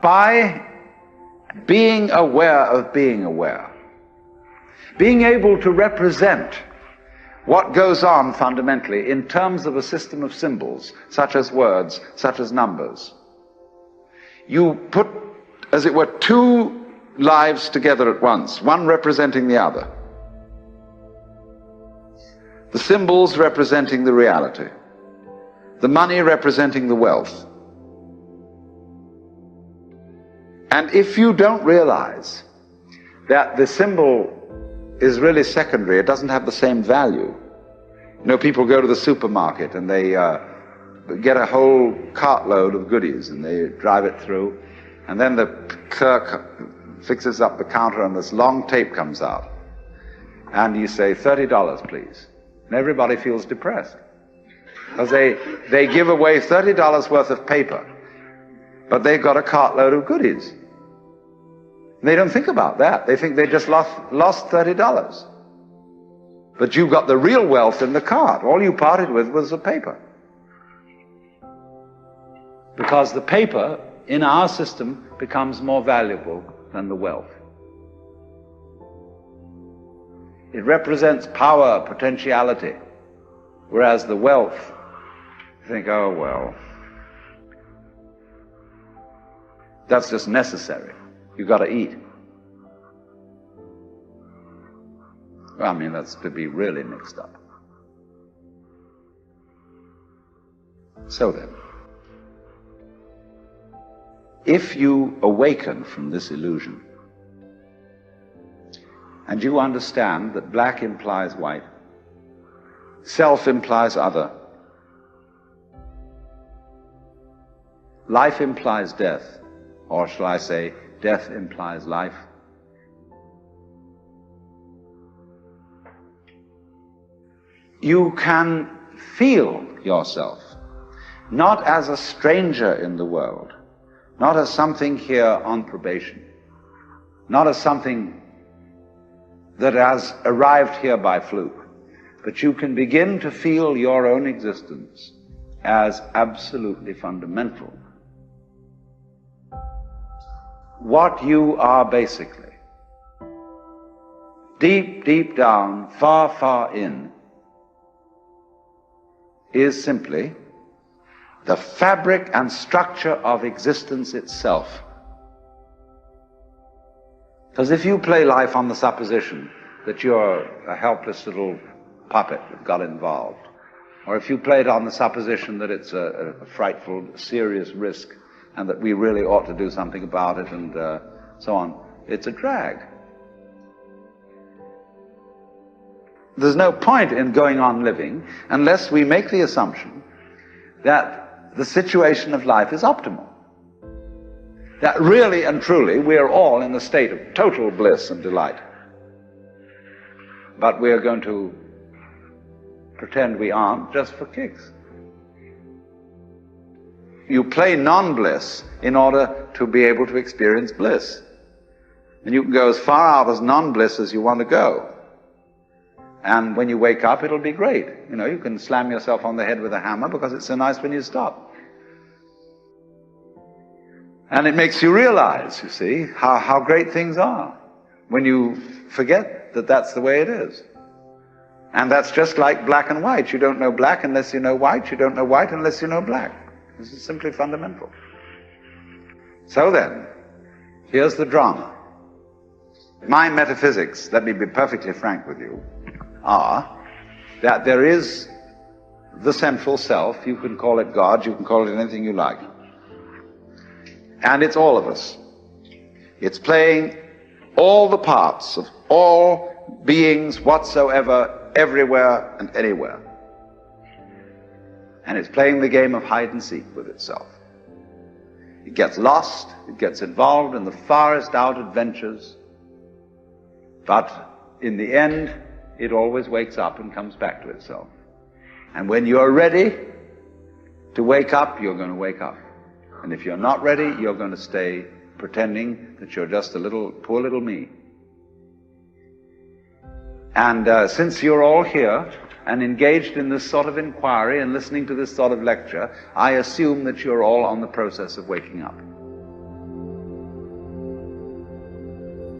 by being aware of being aware, being able to represent what goes on fundamentally in terms of a system of symbols, such as words, such as numbers. You put, as it were, two lives together at once, one representing the other. The symbols representing the reality, the money representing the wealth. And if you don't realize that the symbol is really secondary, it doesn't have the same value. You know, people go to the supermarket and they get a whole cartload of goodies and they drive it through, and then the clerk fixes up the counter and this long tape comes out. And you say, $30, please. And everybody feels depressed. Because they give away $30 worth of paper, but they've got a cartload of goodies. And they don't think about that. They think they just lost $30. But you got the real wealth in the cart. All you parted with was the paper. Because the paper in our system becomes more valuable than the wealth. It represents power, potentiality, whereas the wealth, you think, oh well, that's just necessary. You've got to eat. Well, I mean, that's to be really mixed up. So then, if you awaken from this illusion, and you understand that black implies white, self implies other, life implies death, or shall I say, death implies life, you can feel yourself not as a stranger in the world, not as something here on probation, not as something that has arrived here by fluke, but you can begin to feel your own existence as absolutely fundamental. What you are basically, deep, deep down, far, far in, is simply the fabric and structure of existence itself. Because if you play life on the supposition that you're a helpless little puppet that got involved, or if you play it on the supposition that it's a frightful, serious risk and that we really ought to do something about it and so on, it's a drag. There's no point in going on living unless we make the assumption that the situation of life is optimal. That really and truly we are all in a state of total bliss and delight. But we are going to pretend we aren't just for kicks. You play non-bliss in order to be able to experience bliss. And you can go as far out as non-bliss as you want to go. And when you wake up, it'll be great. You know, you can slam yourself on the head with a hammer because it's so nice when you stop. And it makes you realize, you see, how great things are when you forget that that's the way it is. And that's just like black and white. You don't know black unless you know white. You don't know white unless you know black. This is simply fundamental. So then, here's the drama. My metaphysics, let me be perfectly frank with you, are that there is the central self. You can call it God, you can call it anything you like. And it's all of us. It's playing all the parts of all beings whatsoever, everywhere and anywhere. And it's playing the game of hide and seek with itself. It gets lost, it gets involved in the farthest out adventures, but in the end, it always wakes up and comes back to itself. And when you're ready to wake up, you're going to wake up. And if you're not ready, you're going to stay pretending that you're just a little, poor little me. And since you're all here and engaged in this sort of inquiry and listening to this sort of lecture, I assume that you're all on the process of waking up.